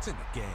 in the game.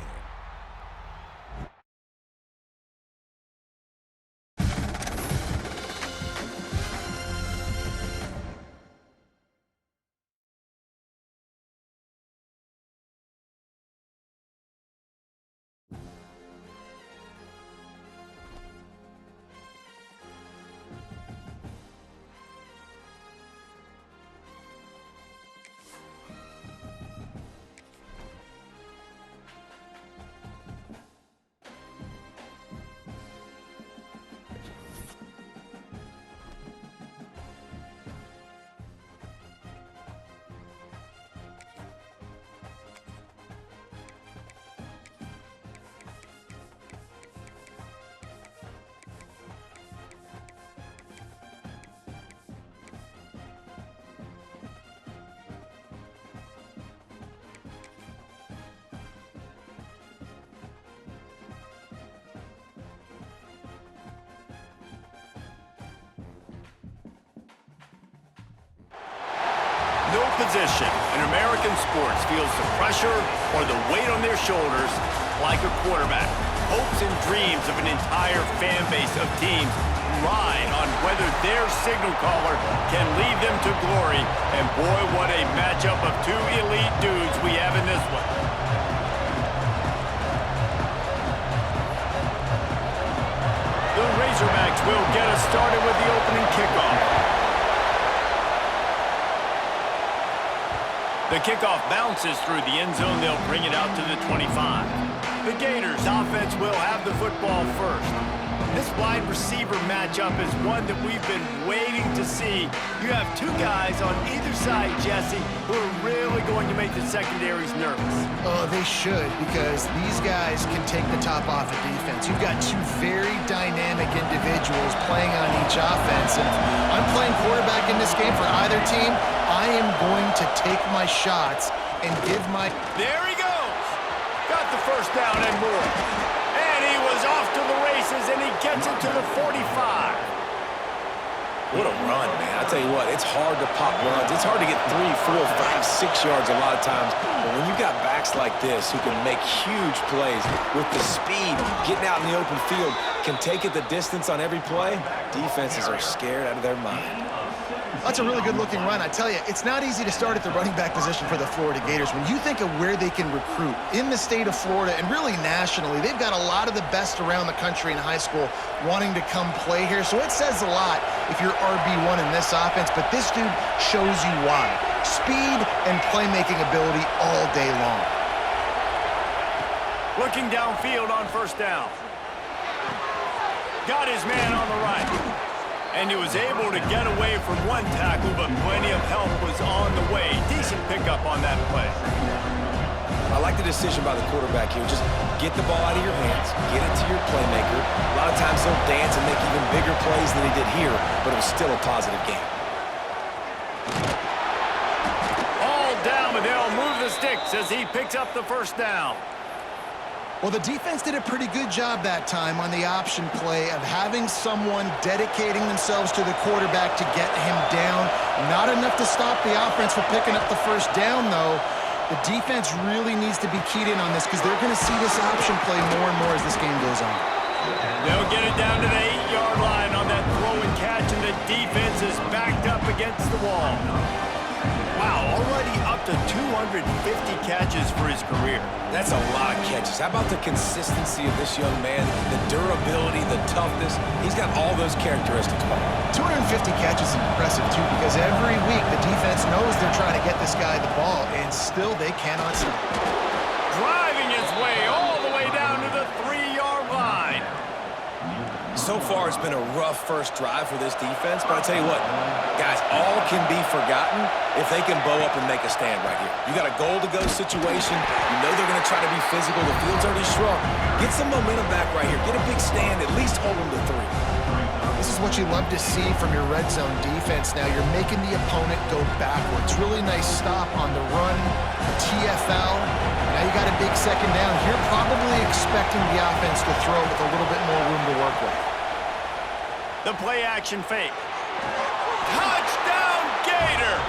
No position in American sports feels the pressure or the weight on their shoulders like a quarterback. Hopes and dreams of an entire fan base of teams ride on whether their signal caller can lead them to glory. And boy, what a matchup of two elite dudes we have in this one. The Razorbacks will get us started with the opening kickoff. The kickoff bounces through the end zone. They'll bring it out to the 25. The Gators offense will have the football first. This wide receiver matchup is one that we've been waiting to see. You have two guys on either side, Jesse, who are really going to make the secondaries nervous. Oh, they should, because these guys can take the top off of defense. You've got two very dynamic individuals playing on each offense. And if I'm playing quarterback in this game for either team, I am going to take my shots and give my... There he goes! Got the first down and more. And he was off to the races, and he gets it to the 45. What a run, man. I tell you what, it's hard to pop runs. It's hard to get 3, 4, 5, 6 yards a lot of times. But when you got backs like this who can make huge plays with the speed, getting out in the open field, can take it the distance on every play, defenses are scared out of their mind. That's a really good-looking run. I tell you, it's not easy to start at the running back position for the Florida Gators. When you think of where they can recruit in the state of Florida and really nationally, they've got a lot of the best around the country in high school wanting to come play here. So it says a lot if you're RB1 in this offense, but this dude shows you why. Speed and playmaking ability all day long. Looking downfield on first down. Got his man on the right. And he was able to get away from one tackle, but plenty of help was on the way. Decent pickup on that play. I like the decision by the quarterback here. Just get the ball out of your hands, get it to your playmaker. A lot of times he'll dance and make even bigger plays than he did here, but it was still a positive game. All down, but they'll move the sticks as he picks up the first down. Well, the defense did a pretty good job that time on the option play of having someone dedicating themselves to the quarterback to get him down. Not enough to stop the offense from picking up the first down, though. The defense really needs to be keyed in on this because they're going to see this option play more and more as this game goes on. They'll get it down to the 8-yard line on that throw and catch, and the defense is backed up against the wall. Wow, already up to 250 catches for his career. That's a lot of catches. How about the consistency of this young man? The durability, the toughness. He's got all those characteristics. 250 catches is impressive, too, because every week the defense knows they're trying to get this guy the ball, and still they cannot stop. Driving his way all the way down to the 3-yard line. So far, it's been a rough first drive for this defense, but I tell you what, guys, all can be forgotten if they can bow up and make a stand right here. You got a goal-to-go situation. You know they're going to try to be physical. The field's already shrunk. Get some momentum back right here. Get a big stand. At least hold them to 3. This is what you love to see from your red zone defense. Now you're making the opponent go backwards. Really nice stop on the run, the TFL. Now you got a big second down. You're probably expecting the offense to throw with a little bit more room to work with. The play-action fake. Touchdown, Gators!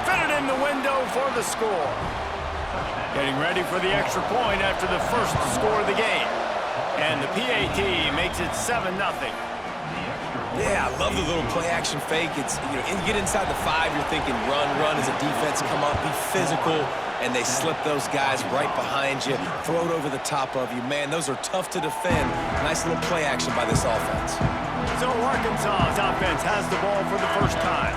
Fitted in the window for the score. Getting ready for the extra point after the first score of the game. And the PAT makes it 7-0. Yeah, I love the little play-action fake. It's, you get inside the 5, you're thinking run as a defense, come up, be physical, and they slip those guys right behind you, throw it over the top of you. Man, those are tough to defend. Nice little play-action by this offense. So Arkansas's offense has the ball for the first time.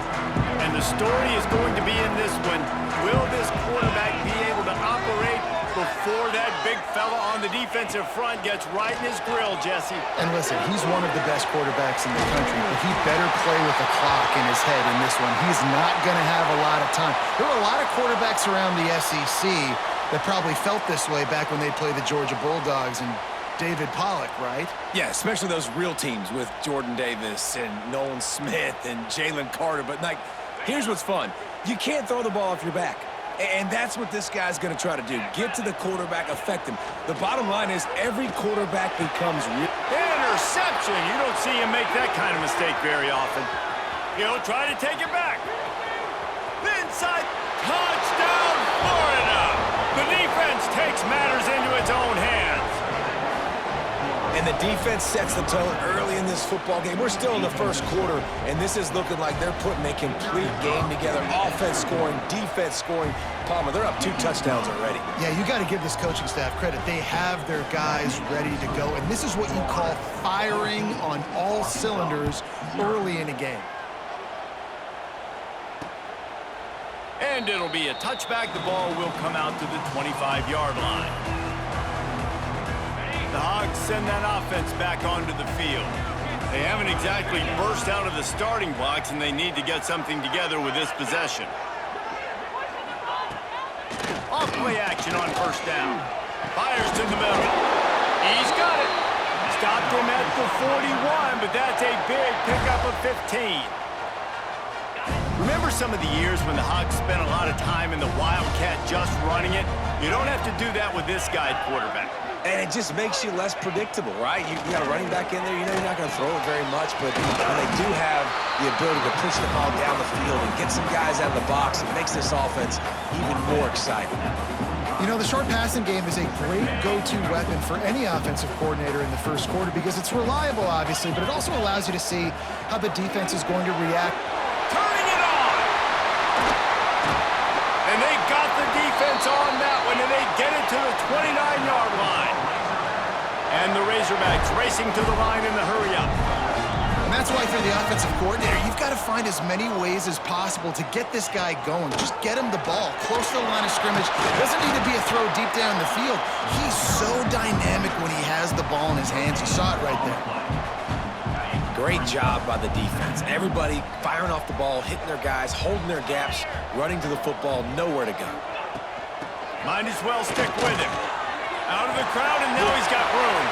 And the story is going to be in this one. Will this quarterback be able to operate before that big fella on the defensive front gets right in his grill, Jesse? And listen, he's one of the best quarterbacks in the country, but he better play with the clock in his head in this one. He's not going to have a lot of time. There were a lot of quarterbacks around the SEC that probably felt this way back when they played the Georgia Bulldogs and David Pollock, right? Yeah, especially those real teams with Jordan Davis and Nolan Smith and Jalen Carter. But, like, here's what's fun. You can't throw the ball off your back. And that's what this guy's going to try to do. Get to the quarterback, affect him. The bottom line is every quarterback becomes real. Interception! You don't see him make that kind of mistake very often. He'll try to take it back. Inside, touchdown, Florida! The defense takes matters into its own hands. And the defense sets the tone early in this football game. We're still in the first quarter, and this is looking like they're putting a complete game together. Offense scoring, defense scoring. Palmer, they're up 2 touchdowns already. Yeah, you got to give this coaching staff credit. They have their guys ready to go, and this is what you call firing on all cylinders early in a game. And it'll be a touchback. The ball will come out to the 25-yard line. The Hogs send that offense back onto the field. They haven't exactly burst out of the starting blocks, and they need to get something together with this possession. Off play action on first down. Fires to the middle. He's got it. Stopped him at the 41, but that's a big pickup of 15. Remember some of the years when the Hogs spent a lot of time in the Wildcat just running it? You don't have to do that with this guy quarterback. And it just makes you less predictable, right? You got a running back in there. You know you're not going to throw it very much, but when they do have the ability to push the ball down the field and get some guys out of the box, it makes this offense even more exciting. You know, the short passing game is a great go-to weapon for any offensive coordinator in the first quarter because it's reliable, obviously, but it also allows you to see how the defense is going to react. Turning it on! And they got the defense on that one, and they get it to the 29-yard line. And the Razorbacks racing to the line in the hurry-up. And that's why for the offensive coordinator, you've got to find as many ways as possible to get this guy going. Just get him the ball close to the line of scrimmage. Doesn't need to be a throw deep down the field. He's so dynamic when he has the ball in his hands. You saw it right there. Great job by the defense. Everybody firing off the ball, hitting their guys, holding their gaps, running to the football, nowhere to go. Might as well stick with him. Out of the crowd, and now he's got room.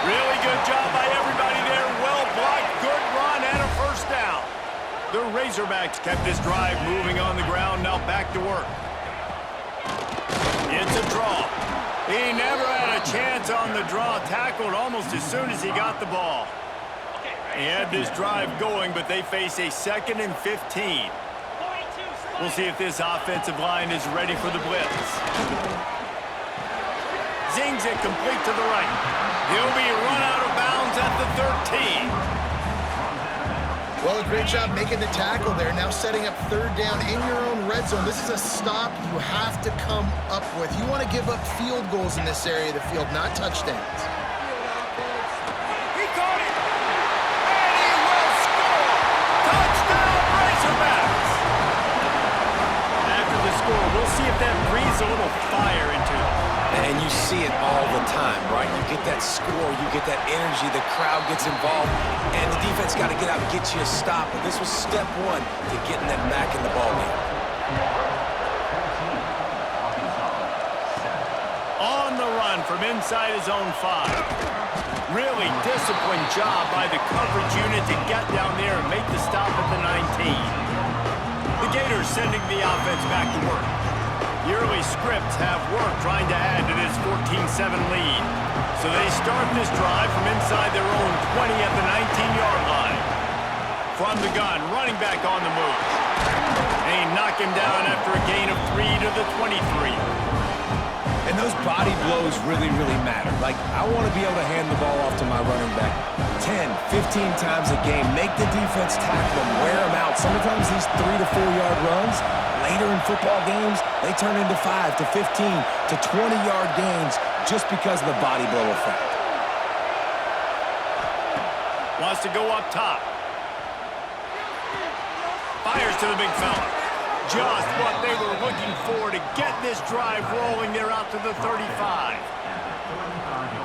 Really good job by everybody there. Well blocked, good run, and a first down. The Razorbacks kept this drive moving on the ground. Now back to work. It's a draw. He never had a chance on the draw. Tackled almost as soon as he got the ball. He had this drive going, but they face a 2nd and 15. We'll see if this offensive line is ready for the blitz. Zings it complete to the right. He'll be run out of bounds at the 13. Well, a great job making the tackle there. Now setting up 3rd down in your own red zone. This is a stop you have to come up with. You want to give up field goals in this area of the field, not touchdowns. He caught it! And he will score! Touchdown, Razorbacks! After the score, we'll see if that breathes a little fire into it. And you see it all the time, right? You get that score, you get that energy, the crowd gets involved, and the defense got to get out and get you a stop. But this was step 1 to getting them back in the ballgame. On the run from inside his own 5. Really disciplined job by the coverage unit to get down there and make the stop at the 19. The Gators sending the offense back to work. The early scripts have worked trying to add to this 14-7 lead. So they start this drive from inside their own 20 at the 19-yard line. From the gun, running back on the move. And he knocked him down after a gain of 3 to the 23. And those body blows really, really matter. Like, I want to be able to hand the ball off to my running back 10, 15 times a game. Make the defense tackle them, wear them out. Sometimes these 3 to 4 yard runs, later in football games, they turn into 5 to 15 to 20 yard gains just because of the body blow effect. Wants to go up top. Fires to the big fella. Just what they were looking for to get this drive rolling there out to the 35.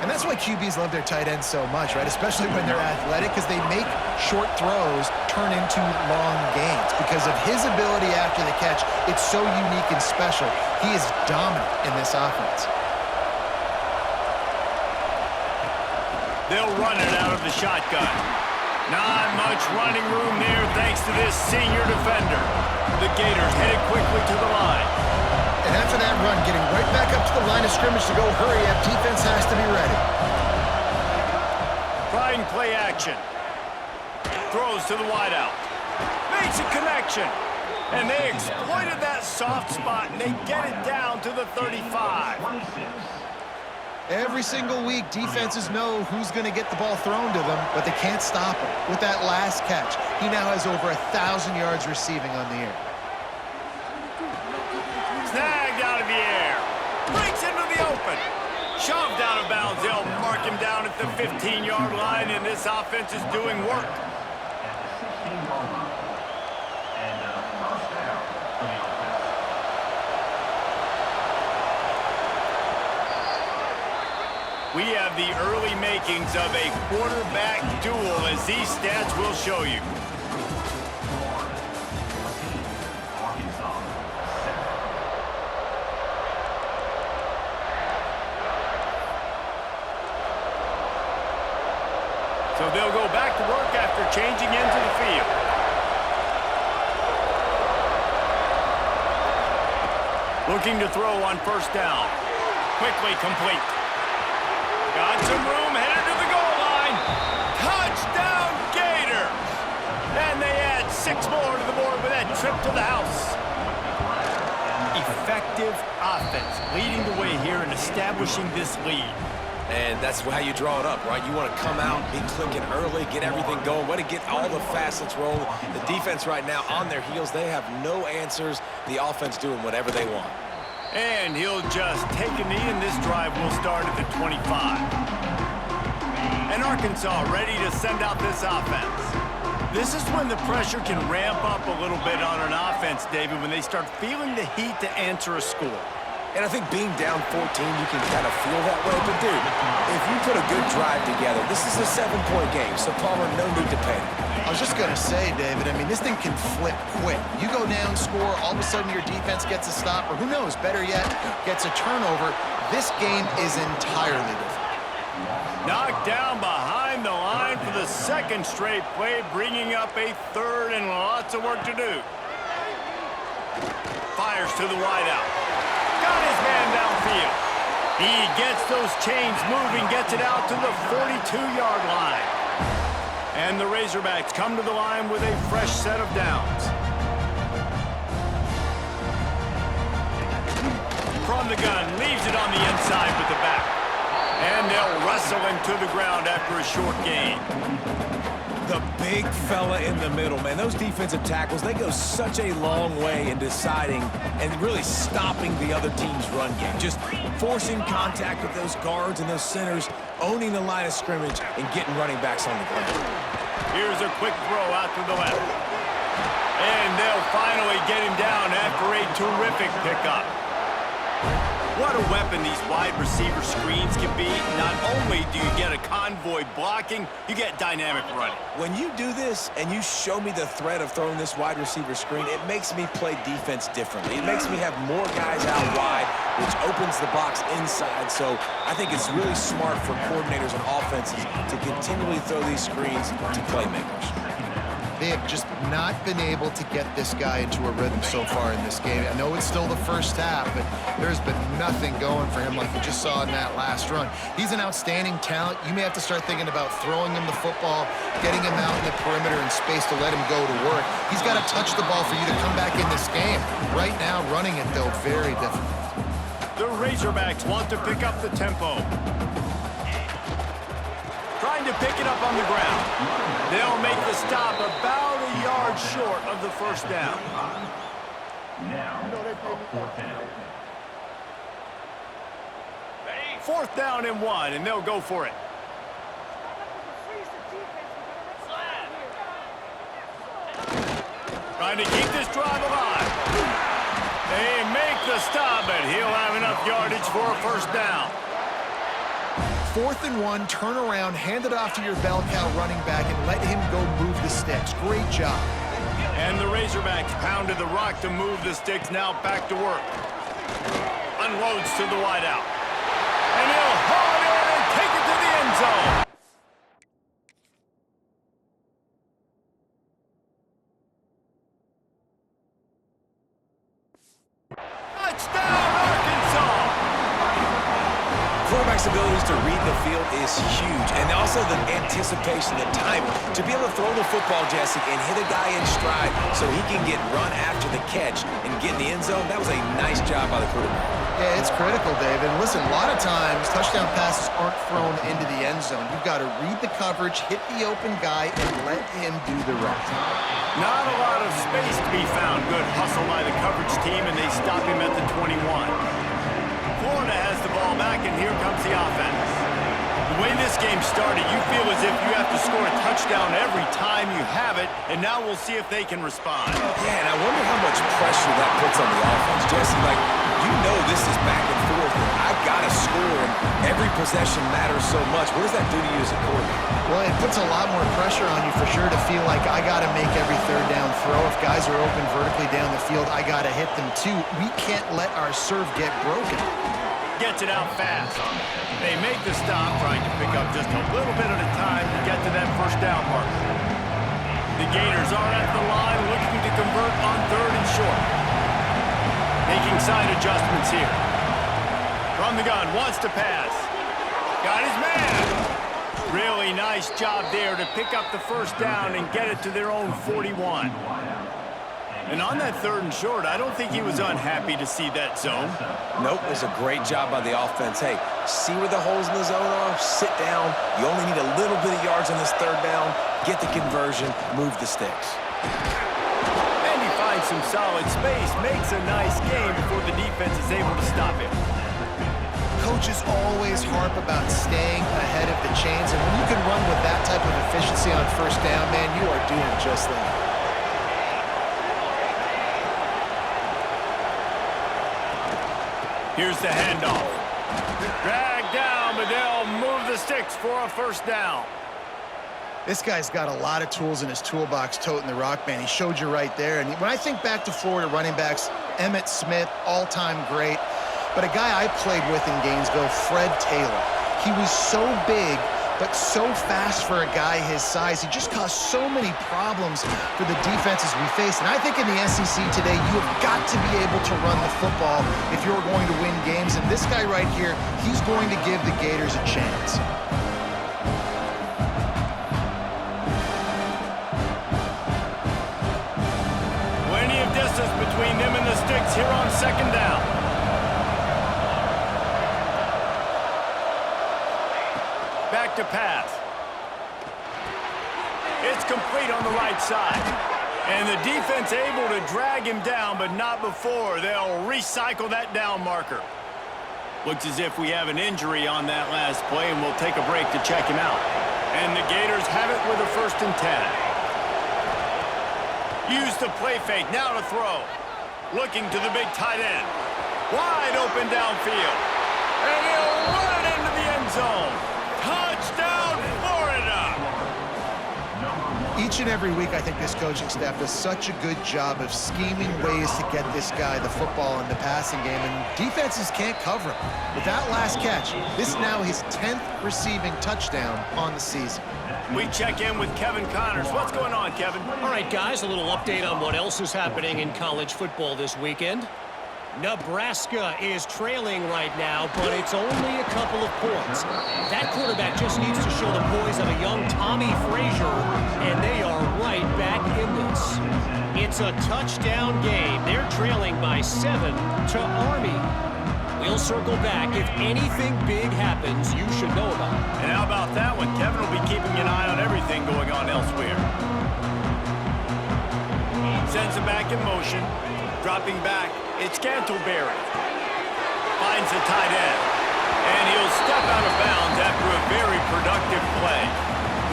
And that's why QBs love their tight ends so much, right? Especially when they're athletic, because they make short throws turn into long gains. Because of his ability after the catch, it's so unique and special. He is dominant in this offense. They'll run it out of the shotgun. Not much running room there thanks to this senior defender. The Gators headed quickly to the line. And after that run, getting right back up to the line of scrimmage to go hurry up, defense has to be ready. Trying play action. Throws to the wideout. Makes a connection. And they exploited that soft spot, and they get it down to the 35. Every single week, defenses know who's going to get the ball thrown to them, but they can't stop him. With that last catch, he now has over 1,000 yards receiving on the air. Snagged out of the air. Breaks into the open. Shoved out of bounds. They'll mark him down at the 15-yard line, and this offense is doing work. We have the early makings of a quarterback duel, as these stats will show you. So they'll go back to work after changing into the field. Looking to throw on first down. Quickly complete. Got some room, headed to the goal line. Touchdown, Gators! And they add 6 more to the board with that trip to the house. Effective offense, leading the way here and establishing this lead. And that's how you draw it up, right? You want to come out, be clicking early, get everything going, way to get all the facets rolling. The defense right now on their heels, they have no answers. The offense doing whatever they want. And he'll just take a knee, and this drive will start at the 25. And Arkansas ready to send out this offense. This is when the pressure can ramp up a little bit on an offense, David, when they start feeling the heat to answer a score. And I think being down 14, you can kind of feel that way. But, dude, if you put a good drive together, this is a 7-point game, so Palmer, no need to panic. I was just going to say, David, I mean, this thing can flip quick. You go down, score, all of a sudden your defense gets a stop, or who knows, better yet, gets a turnover. This game is entirely different. Knocked down behind the line for the second straight play, bringing up a third and lots of work to do. Fires to the wideout. Got his man downfield. He gets those chains moving, gets it out to the 42-yard line. And the Razorbacks come to the line with a fresh set of downs. From the gun, leaves it on the inside with the back. And they'll wrestle him to the ground after a short gain. The big fella in the middle, man. Those defensive tackles, they go such a long way in deciding and really stopping the other team's run game. Just forcing contact with those guards and those centers, owning the line of scrimmage, and getting running backs on the ground. Here's a quick throw out to the left. And they'll finally get him down after a terrific pickup. What a weapon these wide receiver screens can be. Not only do you get a convoy blocking, you get dynamic running. When you do this and you show me the threat of throwing this wide receiver screen, it makes me play defense differently. It makes me have more guys out wide, which opens the box inside. So I think it's really smart for coordinators and offenses to continually throw these screens to playmakers. They have just not been able to get this guy into a rhythm so far in this game. I know it's still the first half, but there's been nothing going for him like you just saw in that last run. He's an outstanding talent. You may have to start thinking about throwing him the football, getting him out in the perimeter in space to let him go to work. He's got to touch the ball for you to come back in this game. Right now, running it, though, very difficult. The Razorbacks want to pick up the tempo. Trying to pick it up on the ground. They'll make the stop about a yard short of the first down. Fourth down and 1, and they'll go for it. Trying to keep this drive alive. They make the stop, but he'll have enough yardage for a first down. 4th and 1, turn around, hand it off to your bell cow running back, and let him go move the sticks. Great job. And the Razorbacks pounded the rock to move the sticks, now back to work. Unloads to the wideout. And he'll haul it in and take it to the end zone. Touchdown, Arkansas! Quarterback's abilities to read the field is huge, and also the anticipation, the timing. To be able to throw the football, Jesse, and hit a guy in stride so he can get run after the catch and get in the end zone, that was a nice job by the quarterback. Yeah, it's critical, David. Listen, a lot of times, touchdown passes aren't thrown into the end zone. You've got to read the coverage, hit the open guy, and let him do the rest. Not a lot of space to be found. Good hustle by the coverage team, and they stop him at the 21. Florida has the ball back, and here comes the offense. The way this game started, you feel as if you have to score a touchdown every time you have it, and now we'll see if they can respond. Yeah, and I wonder how much pressure that puts on the offense. Jesse, like, you know this is back and forth, and I've got to score, and every possession matters so much. What does that do to you as a quarterback? Well, it puts a lot more pressure on you for sure to feel like I got to make every third down throw. If guys are open vertically down the field, I got to hit them too. We can't let our serve get broken. Gets it out fast. They make the stop, trying to pick up just a little bit at a time to get to that first down marker. The Gators are at the line looking to convert on 3rd and short. Making side adjustments here. From the gun, wants to pass. Got his man. Really nice job there to pick up the first down and get it to their own 41. And on that 3rd and short, I don't think he was unhappy to see that zone. Nope, it was a great job by the offense. Hey, see where the holes in the zone are, sit down. You only need a little bit of yards on this 3rd down, get the conversion, move the sticks. And he finds some solid space, makes a nice game before the defense is able to stop him. Coaches always harp about staying ahead of the chains, and when you can run with that type of efficiency on first down, man, you are doing just that. Here's the handoff. Dragged down, but they'll move the sticks for a first down. This guy's got a lot of tools in his toolbox toting the rock, man. He showed you right there. And when I think back to Florida running backs, Emmitt Smith, all-time great. But a guy I played with in Gainesville, Fred Taylor. He was so big, but so fast for a guy his size. He just caused so many problems for the defenses we face. And I think in the SEC today, you have got to be able to run the football if you're going to win games. And this guy right here, he's going to give the Gators a chance. Plenty of distance between them and the sticks here on 2nd down. Back to pass. It's complete on the right side. And the defense able to drag him down, but not before. They'll recycle that down marker. Looks as if we have an injury on that last play, and we'll take a break to check him out. And the Gators have it with a 1st and 10. Use the play fake, now to throw. Looking to the big tight end. Wide open downfield. And he'll run it into the end zone. Touchdown, Florida! Each and every week, I think this coaching staff does such a good job of scheming ways to get this guy the football in the passing game, and defenses can't cover him. With that last catch, this is now his 10th receiving touchdown on the season. We check in with Kevin Connors. What's going on, Kevin? All right, guys, a little update on what else is happening in college football this weekend. Nebraska is trailing right now, but it's only a couple of points. That quarterback just needs to show the poise of a young Tommy Frazier, and they are right back in this. It's a touchdown game. They're trailing by 7 to Army. We'll circle back. If anything big happens, you should know about it. And how about that one? Kevin will be keeping an eye on everything going on elsewhere. Sends him back in motion. Dropping back, it's Cantleberry. Finds the tight end. And he'll step out of bounds after a very productive play.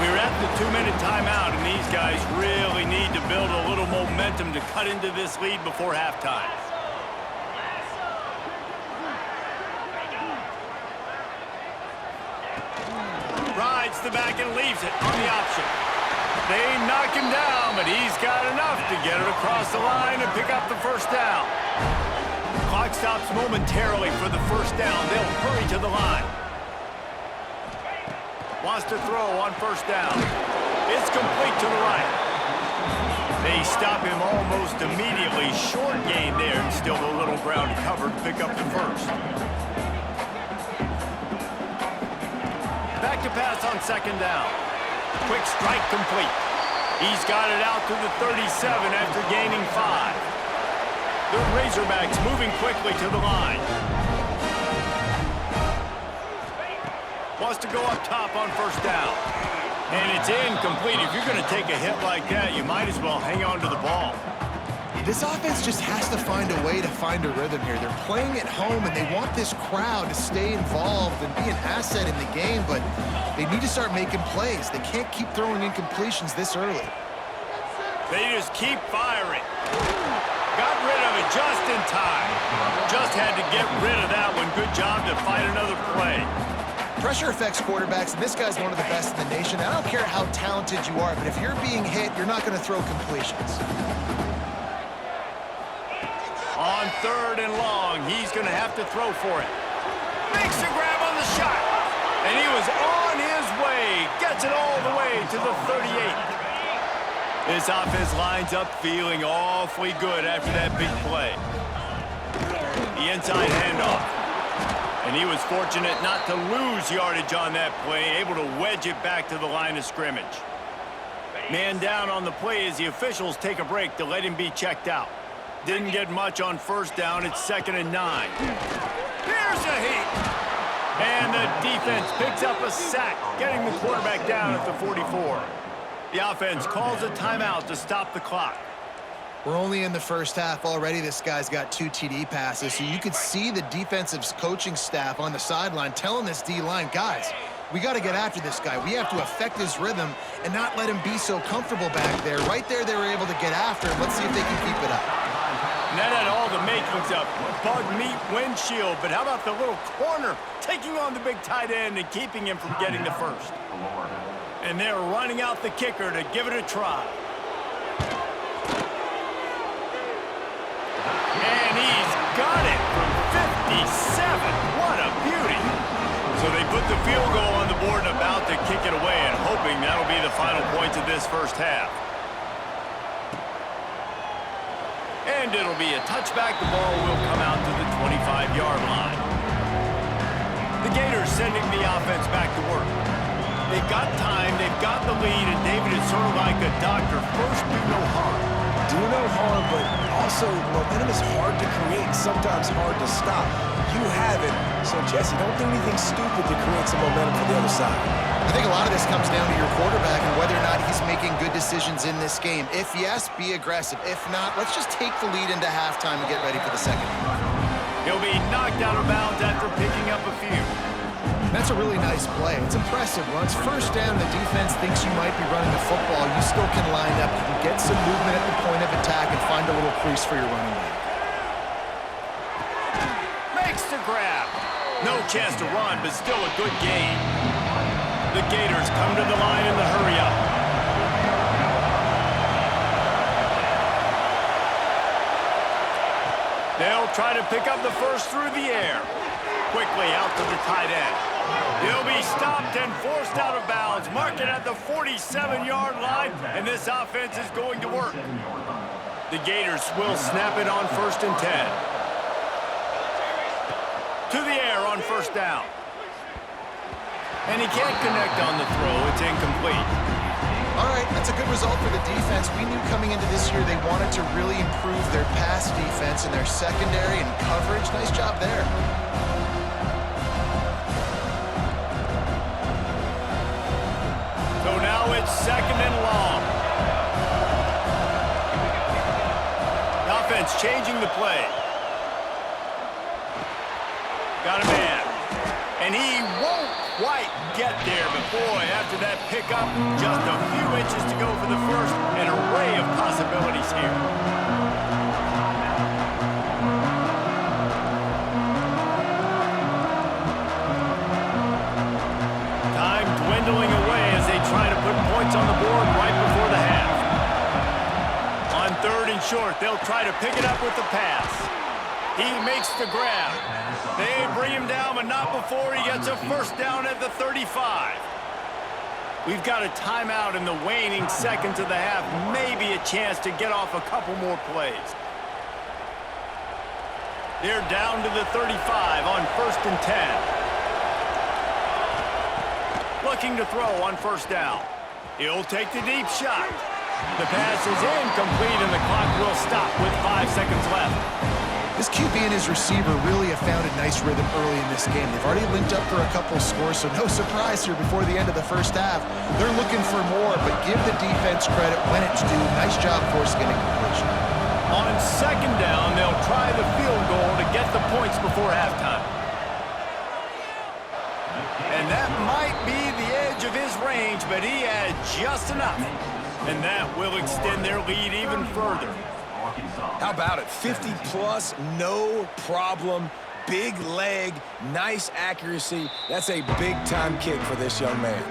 We're at the 2-minute timeout, and these guys really need to build a little momentum to cut into this lead before halftime. Rides the back and leaves it on the option. They knock him down, but he's got enough to get it across the line and pick up the first down. Clock stops momentarily for the first down. They'll hurry to the line. Wants to throw on first down. It's complete to the right. They stop him almost immediately. Short gain there, and still a little ground to cover to pick up the first. Back to pass on second down. Quick strike complete. He's got it out to the 37 after gaining 5. The Razorbacks moving quickly to the line. Wants to go up top on first down. And it's incomplete. If you're going to take a hit like that, you might as well hang on to the ball. This offense just has to find a way to find a rhythm here. They're playing at home, and they want this crowd to stay involved and be an asset in the game, but they need to start making plays. They can't keep throwing incompletions this early. They just keep firing. Got rid of it just in time. Just had to get rid of that one. Good job to fight another play. Pressure affects quarterbacks, and this guy's one of the best in the nation. I don't care how talented you are, but if you're being hit, you're not going to throw completions. On third and long, he's going to have to throw for it. Makes a grab on the shot. And he was on his way. Gets it all the way to the 38. This offense lines up feeling awfully good after that big play. The inside handoff. And he was fortunate not to lose yardage on that play, able to wedge it back to the line of scrimmage. Man down on the play as the officials take a break to let him be checked out. Didn't get much on first down. It's 2nd and 9. Here's a heat. And the defense picks up a sack, getting the quarterback down at the 44. The offense calls a timeout to stop the clock. We're only in the first half already. This guy's got 2 TD passes, so you could see the defensive coaching staff on the sideline telling this D-line, guys, we got to get after this guy. We have to affect his rhythm and not let him be so comfortable back there. Right there, they were able to get after him. Let's see if they can keep it up. And that had all the makings of bug meat windshield, but how about the little corner taking on the big tight end and keeping him from getting the first? And they're running out the kicker to give it a try. And he's got it from 57. What a beauty. So they put the field goal on the board and about to kick it away, and hoping that'll be the final points of this first half. And it'll be a touchback. The ball will come out to the 25-yard line. The Gators sending the offense back to work. They've got time, they've got the lead, and David is sort of like a doctor. First, do no harm. Do no harm, but also momentum is hard to create, sometimes hard to stop. You have it, so Jesse, don't do anything stupid to create some momentum for the other side. I think a lot of this comes down to your quarterback and whether or not he's making good decisions in this game. If yes, be aggressive. If not, let's just take the lead into halftime and get ready for the second half. He'll be knocked out of bounds after picking up a few. That's a really nice play. It's impressive. Once first down, the defense thinks you might be running the football. You still can line up. You can get some movement at the point of attack and find a little crease for your running back. Makes the grab. No chance to run, but still a good gain. The Gators come to the line in the hurry-up. They'll try to pick up the first through the air. Quickly out to the tight end. He'll be stopped and forced out of bounds. Mark it at the 47-yard line, and this offense is going to work. The Gators will snap it on 1st and 10. To the air on first down. And he can't connect on the throw. It's incomplete. All right, that's a good result for the defense. We knew coming into this year they wanted to really improve their pass defense and their secondary and coverage. Nice job there. So now it's 2nd and long. The offense changing the play. Got a man. And he won't quite get there, but boy, after that pickup, just a few inches to go for the first. An array of possibilities here. Time dwindling away as they try to put points on the board right before the half. On 3rd and short, they'll try to pick it up with the pass. He makes the grab. They bring him down, but not before he gets a first down at the 35. We've got a timeout in the waning seconds of the half. Maybe a chance to get off a couple more plays. They're down to the 35 on 1st and 10. Looking to throw on 1st down. He'll take the deep shot. The pass is incomplete, and the clock will stop with 5 seconds left. This QB and his receiver really have found a nice rhythm early in this game. They've already linked up for a couple scores, so no surprise here before the end of the first half. They're looking for more, but give the defense credit when it's due. Nice job forcing a completion. On 2nd down, they'll try the field goal to get the points before halftime. And that might be the edge of his range, but he had just enough. And that will extend their lead even further. How about it? 50-plus, no problem. Big leg, nice accuracy. That's a big-time kick for this young man.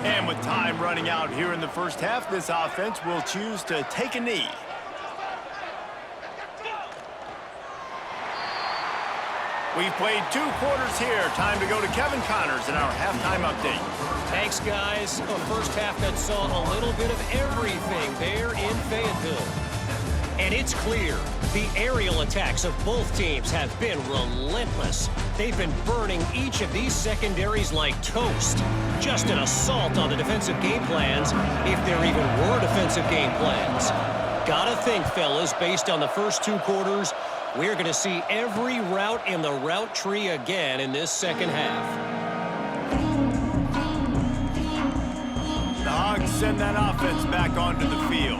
And with time running out here in the first half, this offense will choose to take a knee. We've played 2 quarters here. Time to go to Kevin Connors in our halftime update. Thanks, guys. A first half that saw a little bit of everything there in Fayetteville. And it's clear the aerial attacks of both teams have been relentless. They've been burning each of these secondaries like toast. Just an assault on the defensive game plans, if there even were defensive game plans. Gotta think, fellas, based on the first 2 quarters, we're going to see every route in the route tree again in this second half. The Hogs send that offense back onto the field.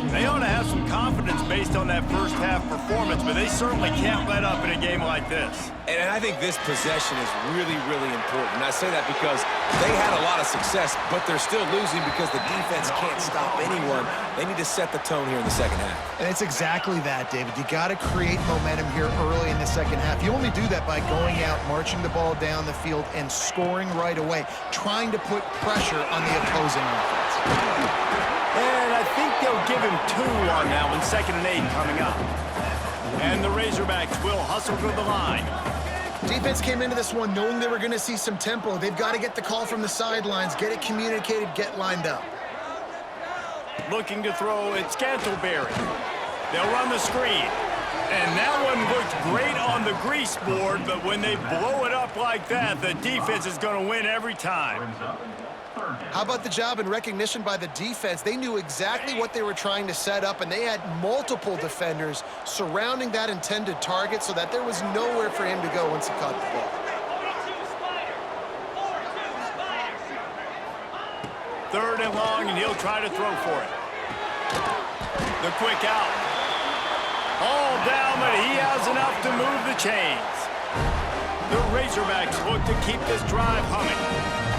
They ought to have some confidence based on that first half performance, but they certainly can't let up in a game like this. And I think this possession is really, really important. And I say that because they had a lot of success, but they're still losing because the defense can't stop anyone. They need to set the tone here in the second half. And it's exactly that, David. You got to create momentum here early in the second half. You only do that by going out, marching the ball down the field, and scoring right away, trying to put pressure on the opposing offense. And I think they'll give him 2 on that one. 2nd and 8 coming up. And the Razorbacks will hustle to the line. Defense came into this one knowing they were going to see some tempo. They've got to get the call from the sidelines, get it communicated, get lined up. Looking to throw, it's Scantleberry. They'll run the screen. And that one looked great on the grease board, but when they blow it up like that, the defense is going to win every time. How about the job and recognition by the defense? They knew exactly what they were trying to set up, and they had multiple defenders surrounding that intended target so that there was nowhere for him to go once he caught the ball. Third and long, and he'll try to throw for it. The quick out. All down, but he has enough to move the chains. The Razorbacks look to keep this drive humming.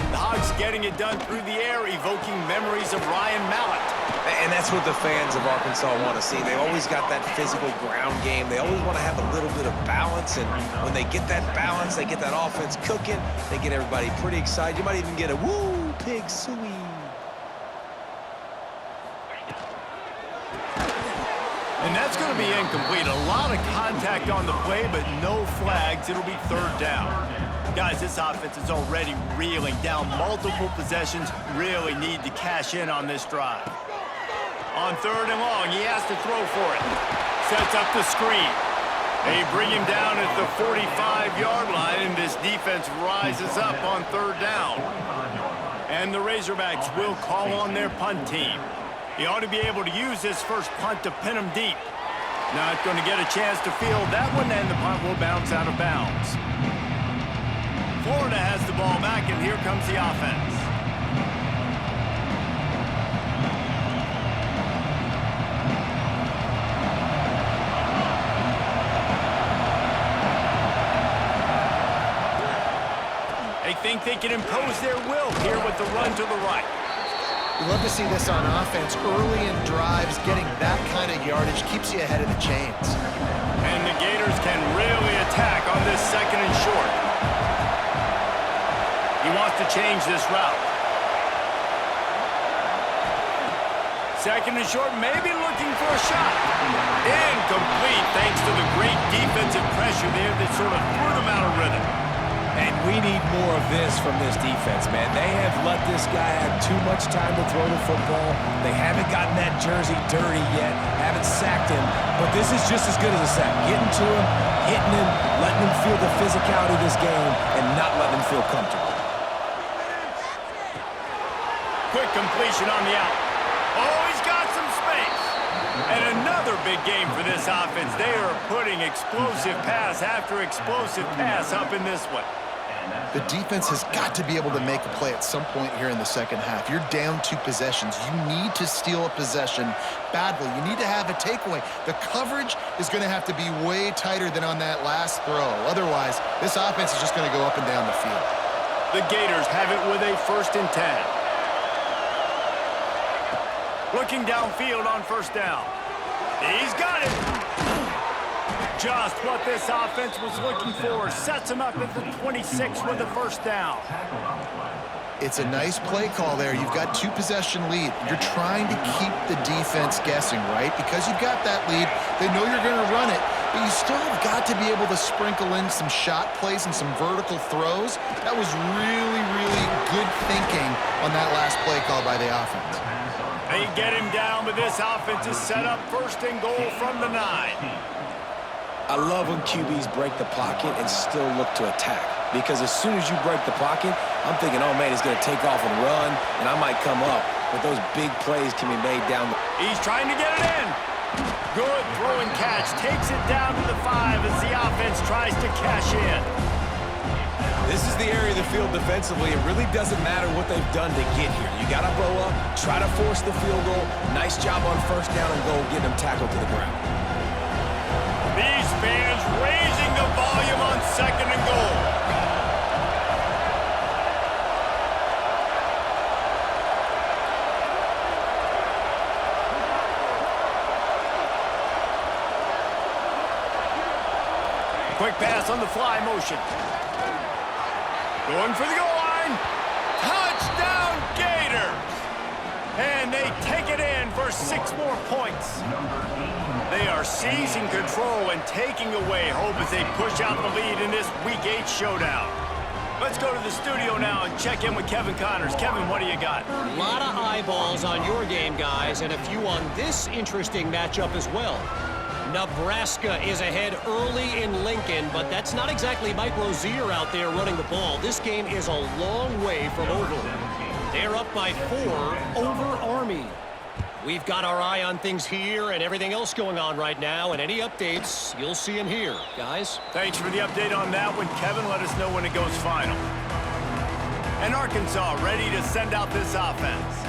The Hogs getting it done through the air, evoking memories of Ryan Mallett. And that's what the fans of Arkansas want to see. They always got that physical ground game. They always want to have a little bit of balance, and when they get that balance, they get that offense cooking, they get everybody pretty excited. You might even get a woo, pig suey. And that's going to be incomplete. A lot of contact on the play, but no flags. It'll be 3rd down. Guys, this offense is already reeling down multiple possessions. Really need to cash in on this drive. On 3rd and long, he has to throw for it. Sets up the screen. They bring him down at the 45-yard line, and this defense rises up on third down. And the Razorbacks will call on their punt team. He ought to be able to use this first punt to pin him deep. Not going to get a chance to field that one, and the punt will bounce out of bounds. Florida has the ball back, and here comes the offense. They think they can impose their will here with the run to the right. You love to see this on offense. Early in drives, getting that kind of yardage keeps you ahead of the chains. And the Gators can really attack on this second and short. He wants to change this route. Second and short, maybe looking for a shot. Incomplete, thanks to the great defensive pressure there that sort of threw them out of rhythm. And we need more of this from this defense, man. They have let this guy have too much time to throw the football. They haven't gotten that jersey dirty yet, haven't sacked him. But this is just as good as a sack. Getting to him, hitting him, letting him feel the physicality of this game, and not letting him feel comfortable. Quick completion on the out. Oh, he's got some space. And another big game for this offense. They are putting explosive pass after explosive pass up in this one. The defense has got to be able to make a play at some point here in the second half. You're down 2 possessions. You need to steal a possession badly. You need to have a takeaway. The coverage is going to have to be way tighter than on that last throw. Otherwise, this offense is just going to go up and down the field. The Gators have it with a 1st and 10. Looking downfield on first down. He's got it. Just what this offense was looking for. Sets him up at the 26 with a 1st down. It's a nice play call there. You've got 2 possession lead. You're trying to keep the defense guessing, right? Because you've got that lead, they know you're going to run it, but you still have got to be able to sprinkle in some shot plays and some vertical throws. That was really, really good thinking on that last play call by the offense. They get him down, but this offense is set up 1st and goal from the 9. I love when QBs break the pocket and still look to attack. Because as soon as you break the pocket, I'm thinking, oh, man, he's going to take off and run, and I might come up. But those big plays can be made down. He's trying to get it in. Good throw and catch. Takes it down to the 5 as the offense tries to cash in. This is the area of the field defensively. It really doesn't matter what they've done to get here. You got to blow up, try to force the field goal. Nice job on 1st down and goal, getting them tackled to the ground. These fans raising the volume on 2nd and goal. Quick pass on the fly motion. Going for the goal line. Touchdown, Gators! And they take it in for 6 more points. They are seizing control and taking away hope as they push out the lead in this Week 8 showdown. Let's go to the studio now and check in with Kevin Connors. Kevin, what do you got? A lot of eyeballs on your game, guys, and a few on this interesting matchup as well. Nebraska is ahead early in Lincoln, but that's not exactly Mike Rozier out there running the ball. This game is a long way from over. They're up by 4 over Army. We've got our eye on things here and everything else going on right now, and any updates, you'll see them here. Guys? Thanks for the update on that one, Kevin. Let us know when it goes final. And Arkansas ready to send out this offense.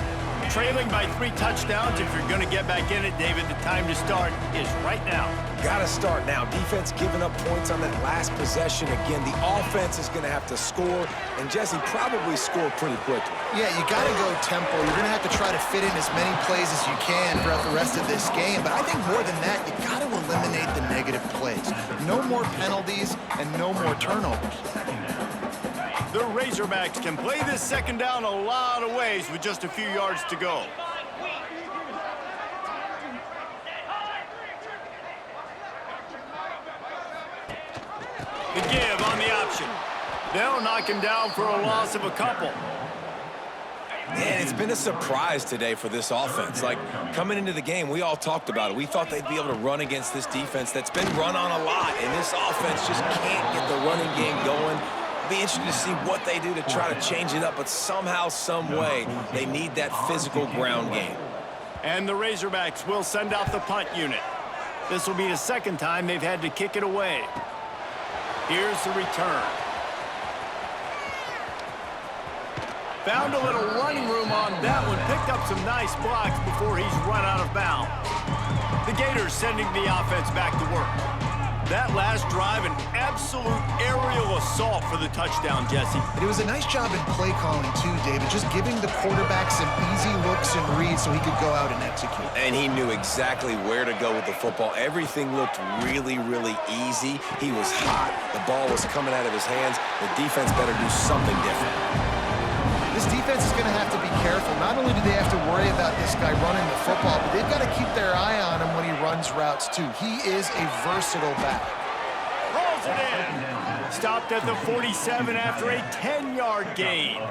Trailing by 3 touchdowns. If you're going to get back in it, David, the time to start is right now. Got to start now. Defense giving up points on that last possession. Again, the offense is going to have to score, and Jesse probably score pretty quickly. Yeah, you got to go tempo. You're going to have to try to fit in as many plays as you can throughout the rest of this game. But I think more than that, you got to eliminate the negative plays. No more penalties and no more turnovers. The Razorbacks can play this second down a lot of ways with just a few yards to go. The give on the option. They'll knock him down for a loss of a couple. And it's been a surprise today for this offense. Like, coming into the game, we all talked about it. We thought they'd be able to run against this defense that's been run on a lot, and this offense just can't get the running game going. It'll be interesting to see what they do to try to change it up, but somehow, some way, they need that physical ground game. And the Razorbacks will send out the punt unit. This will be the second time they've had to kick it away. Here's the return. Found a little running room on that one. Picked up some nice blocks before he's run out of bounds. The Gators sending the offense back to work. That last drive, an absolute aerial assault for the touchdown, Jesse. It was a nice job in play calling, too, David, just giving the quarterback some easy looks and reads so he could go out and execute. And he knew exactly where to go with the football. Everything looked really, really easy. He was hot. The ball was coming out of his hands. The defense better do something different. This defense is going to have to be careful. Not only do they have to worry about this guy running the football, but they've got to keep their eye on him when he runs routes, too. He is a versatile back. Rolls it in. Stopped at the 47 after a 10-yard gain.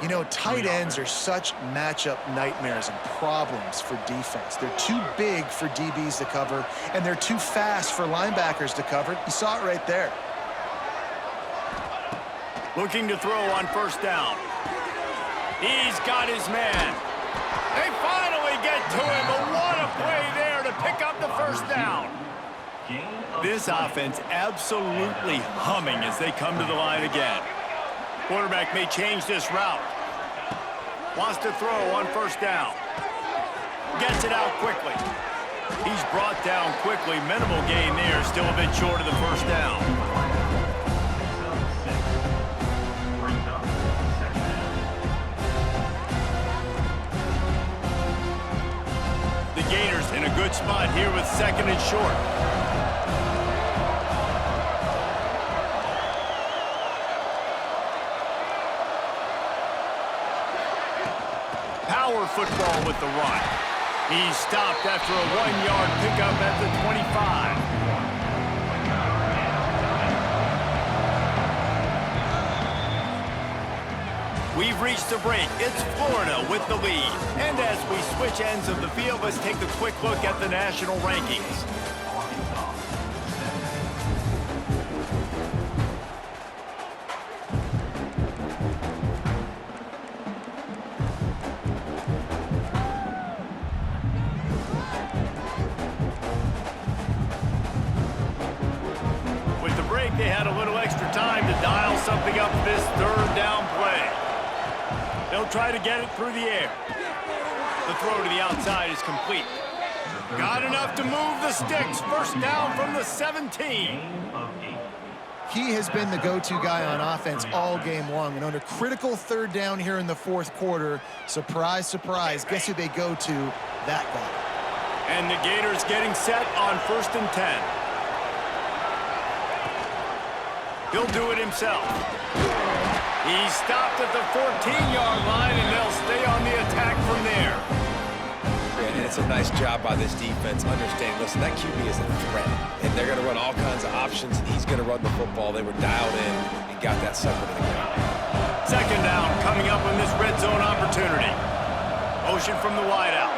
You know, tight ends are such matchup nightmares and problems for defense. They're too big for DBs to cover, and they're too fast for linebackers to cover. You saw it right there. Looking to throw on first down. He's got his man. They finally get to him, but what a play there to pick up the first down. This offense absolutely humming as they come to the line again. Quarterback may change this route. Wants to throw on first down. Gets it out quickly. He's brought down quickly. Minimal gain there, still a bit short of the first down. Gators in a good spot here with second and short. Power football with the run. He's stopped after a 1-yard pickup at the 25. We've reached a break. It's Florida with the lead. And as we switch ends of the field, let's take a quick look at the national rankings. With the break, they had a little extra time to dial something up this third down play. They'll try to get it through the air. The throw to the outside is complete. Got enough to move the sticks. First down from the 17. He has been the go-to guy on offense all game long. And on a critical third down here in the fourth quarter, surprise, surprise, guess who they go to? That guy. And the Gators getting set on 1st and 10. He'll do it himself. He stopped at the 14-yard line, and they'll stay on the attack from there. Yeah, and it's a nice job by this defense understanding, listen, that QB is a threat, and they're going to run all kinds of options, and he's going to run the football. They were dialed in and got that sucker to the ground. Second down coming up on this red zone opportunity. Motion from the wideout.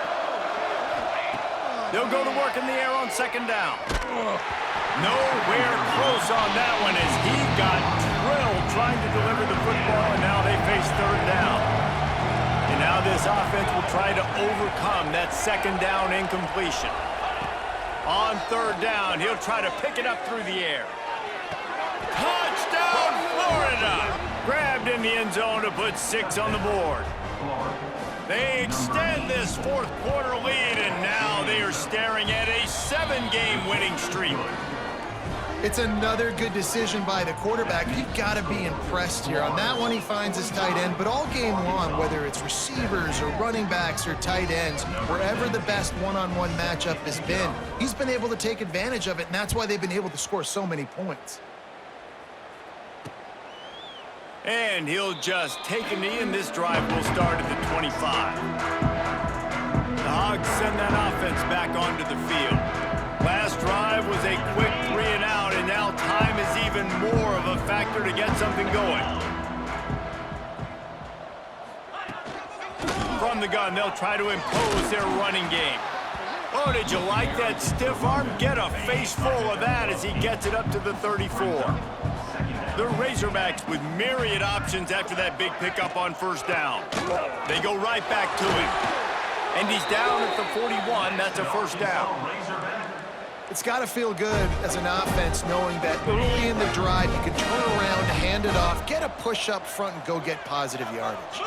They'll go to work in the air on second down. Nowhere close on that one as he got drilled trying to deliver the football, and now they face third down. And now this offense will try to overcome that second down incompletion. On third down, he'll try to pick it up through the air. Touchdown, Florida! Grabbed in the end zone to put 6 on the board. They extend this fourth quarter lead, and now they are staring at a 7-game winning streak. It's another good decision by the quarterback. You've got to be impressed here. On that one, he finds his tight end, but all game long, whether it's receivers or running backs or tight ends, wherever the best one-on-one matchup has been, he's been able to take advantage of it, and that's why they've been able to score so many points. And he'll just take a knee, and this drive will start at the 25. The Hogs send that offense back onto the field. Last drive was a quick 3-and-out, and now time is even more of a factor to get something going. from the gun, they'll try to impose their running game. Oh, did you like that stiff arm? Get a face full of that as he gets it up to the 34. The Razorbacks with myriad options after that big pickup on first down. They go right back to him. And he's down at the 41. That's a first down. It's got to feel good as an offense knowing that early in the drive you can turn around, hand it off, get a push up front, and go get positive yardage.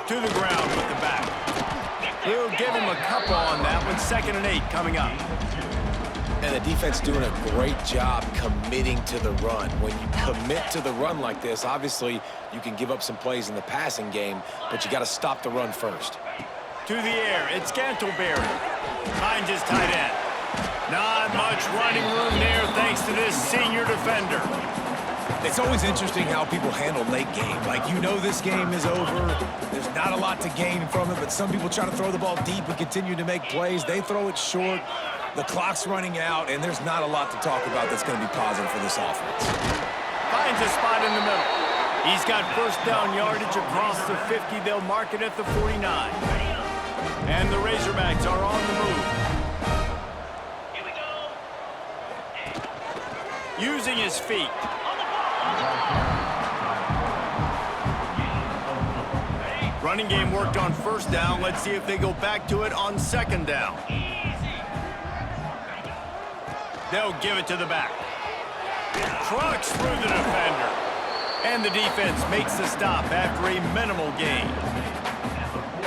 To the ground with the back. He'll give him a couple on that one. 2nd and 8 coming up. And the defense doing a great job committing to the run. When you commit to the run like this, obviously you can give up some plays in the passing game, but you got to stop the run first. To the air, it's Scantleberry. Finds his tight end. Not much running room there thanks to this senior defender. It's always interesting how people handle late game. Like, you know this game is over. There's not a lot to gain from it, but some people try to throw the ball deep and continue to make plays. They throw it short. The clock's running out, and there's not a lot to talk about that's going to be positive for this offense. Finds a spot in the middle. He's got first down yardage across the 50. They'll mark it at the 49. And the Razorbacks are on the move. Here we go. Using his feet. Running game worked on first down. Let's see if they go back to it on 2nd down. They'll give it to the back. Trucks through the defender. And the defense makes the stop after a minimal gain.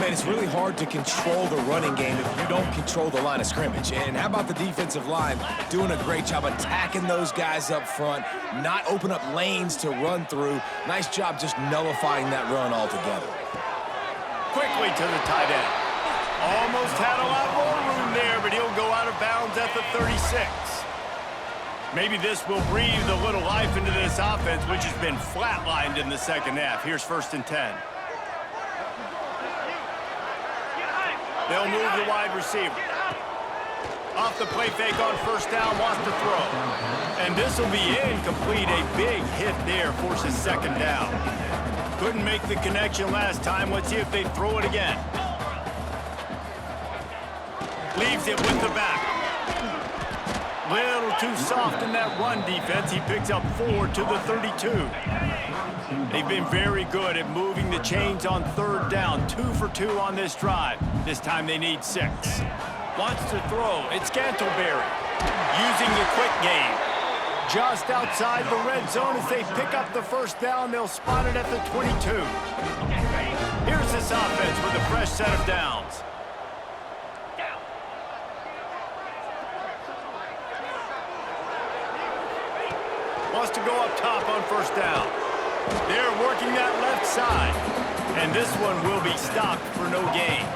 Man, it's really hard to control the running game if you don't control the line of scrimmage. And how about the defensive line doing a great job attacking those guys up front, not open up lanes to run through. Nice job just nullifying that run altogether. Quickly to the tight end. Almost had a lot more room there, but he'll go out of bounds at the 36. Maybe this will breathe a little life into this offense, which has been flatlined in the 2nd half. Here's 1st and 10. They'll move the wide receiver. Off the play fake on first down, wants to throw. And this will be incomplete. A big hit there, forces 2nd down. Couldn't make the connection last time. Let's see if they throw it again. Leaves it with the back. Little too soft in that run defense. He picks up 4 to the 32. They've been very good at moving the chains on 3rd down. 2 for 2 on this drive. This time they need 6. Wants to throw. It's Scantleberry. Using the quick game. Just outside the red zone as they pick up the first down. They'll spot it at the 22. Here's this offense with a fresh set of downs. Wants to go up top on first down. They're working that left side. And this one will be stopped for no gain.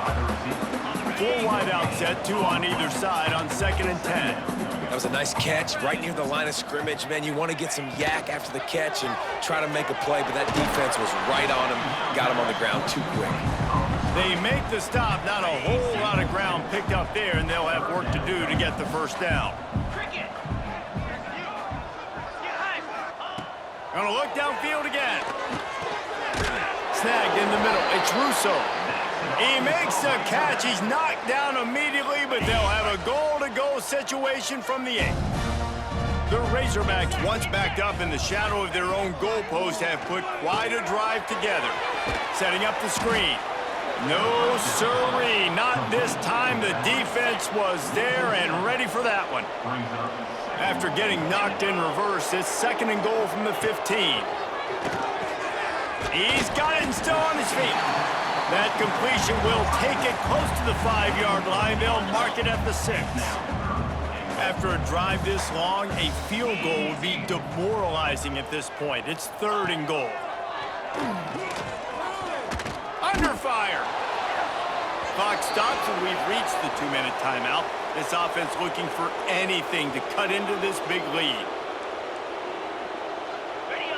4 wide out set, 2 on either side on 2nd and 10. That was a nice catch right near the line of scrimmage. Man, you want to get some yak after the catch and try to make a play, but that defense was right on him, got him on the ground too quick. They make the stop, not a whole lot of ground picked up there, and they'll have work to do to get the first down. Gonna look downfield again. Snagged in the middle. It's Russo. He makes the catch. He's knocked down immediately, but they'll have a goal-to-go situation from the 8. The Razorbacks, once backed up in the shadow of their own goalpost, have put quite a drive together. Setting up the screen. No siree, not this time. The defense was there and ready for that one. After getting knocked in reverse, it's 2nd and goal from the 15. He's got it and still on his feet. That completion will take it close to the 5-yard line. They'll mark it at the 6. After a drive this long, a field goal would be demoralizing at this point. It's 3rd and goal. Under fire. Clock stops and we've reached the 2-minute timeout. This offense looking for anything to cut into this big lead.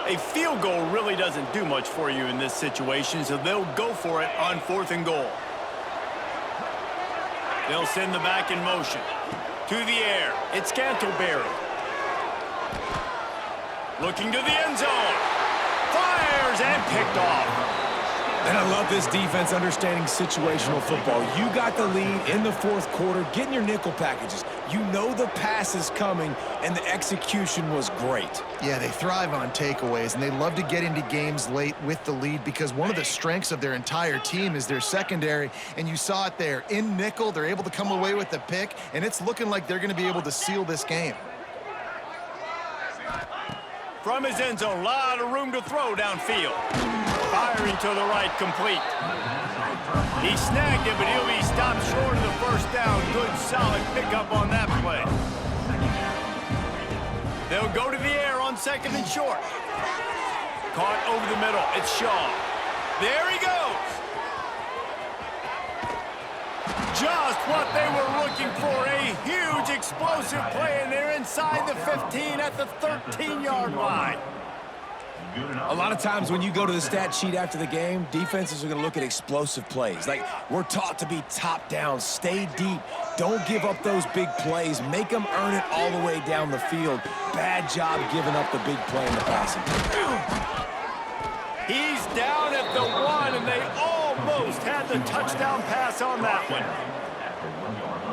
A field goal really doesn't do much for you in this situation, so they'll go for it on 4th and goal. They'll send the back in motion. To the air, it's Scantleberry. Looking to the end zone. Fire! fires and picked off. And I love this defense understanding situational football. You got the lead in the fourth quarter, getting your nickel packages. You know the pass is coming, and the execution was great. Yeah, they thrive on takeaways, and they love to get into games late with the lead because one of the strengths of their entire team is their secondary, and you saw it there. In nickel, they're able to come away with the pick, and it's looking like they're going to be able to seal this game. From his end zone, a lot of room to throw downfield. Firing to the right, complete. He snagged it, but he'll be stopped short of the first down. Good, solid pickup on that play. They'll go to the air on second and short. Caught over the middle. It's Shaw. There he goes. Just what they were looking for. A huge explosive play, and they're inside the 15 at the 13-yard line. A lot of times when you go to the stat sheet after the game, defenses are going to look at explosive plays. Like, we're taught to be top down, stay deep, don't give up those big plays, make them earn it all the way down the field. Bad job giving up the big play in the passing. He's down at the 1, and they almost had the touchdown pass on that one.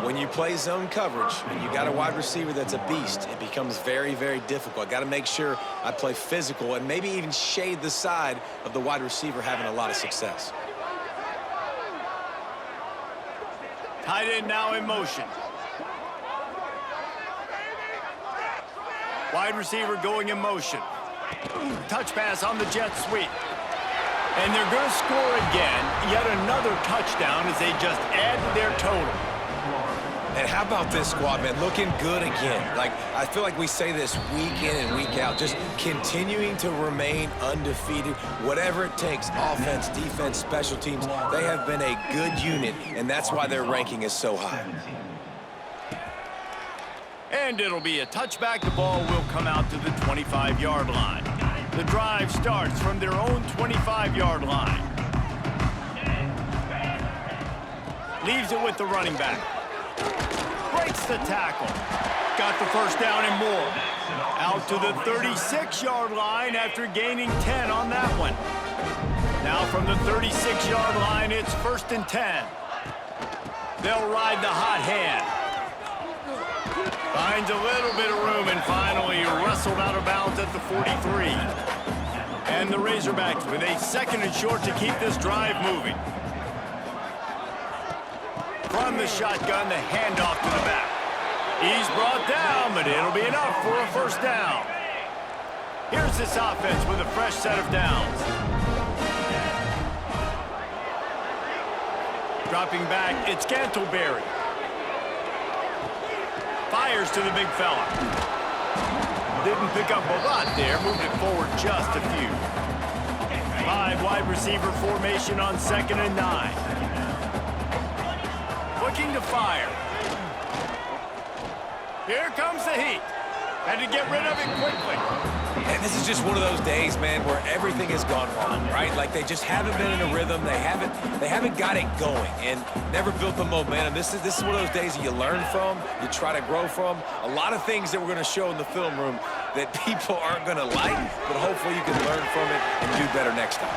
When you play zone coverage and you got a wide receiver that's a beast, it becomes very, very difficult. I got to make sure I play physical and maybe even shade the side of the wide receiver having a lot of success. Tight end now in motion. Wide receiver going in motion. Touch pass on the jet sweep. And they're going to score again. Yet another touchdown as they just add to their total. And how about this squad, man? Looking good again. Like, I feel like we say this week in and week out, just continuing to remain undefeated, whatever it takes, offense, defense, special teams. They have been a good unit, and that's why their ranking is so high. And it'll be a touchback. The ball will come out to the 25-yard line. The drive starts from their own 25-yard line. Leaves it with the running back. Breaks the tackle. Got the first down and more. Out to the 36-yard line after gaining 10 on that one. Now from the 36-yard line, it's 1st and 10. They'll ride the hot hand. Finds a little bit of room and finally wrestled out of bounds at the 43. And the Razorbacks with a 2nd and short to keep this drive moving. From the shotgun, the handoff to the back. He's brought down, but it'll be enough for a first down. Here's this offense with a fresh set of downs. Dropping back, it's Gantleberry. Fires to the big fella. Didn't pick up a lot there, moved it forward just a few. 5 wide receiver formation on 2nd and 9. Looking to fire. Here comes the heat. Had to get rid of it quickly. And this is just one of those days, man, where everything has gone wrong, right? Like they just haven't been in a rhythm. They haven't got it going and never built the momentum. This is one of those days that you learn from, you try to grow from. A lot of things that we're going to show in the film room that people aren't going to like, but hopefully you can learn from it and do better next time.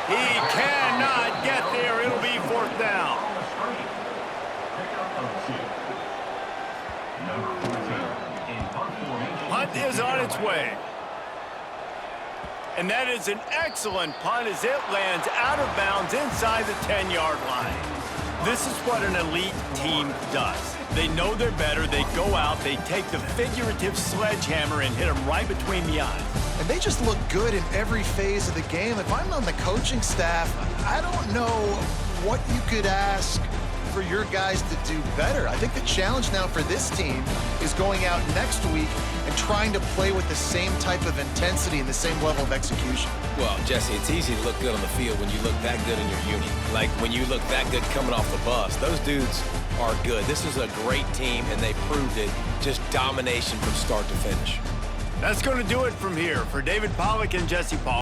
He cannot get there. It'll be 4th down. Punt is on its way. And that is an excellent punt as it lands out of bounds inside the 10-yard line. This is what an elite team does. They know they're better. They go out. They take the figurative sledgehammer and hit them right between the eyes. And they just look good in every phase of the game. If I'm on the coaching staff, I don't know what you could ask for your guys to do better. I think the challenge now for this team is going out next week and trying to play with the same type of intensity and the same level of execution. Well, Jesse, it's easy to look good on the field when you look that good in your unit. Like when you look that good coming off the bus. Those dudes are good. This is a great team, and they proved it. Just domination from start to finish. That's going to do it from here. For David Pollack and Jesse Paul.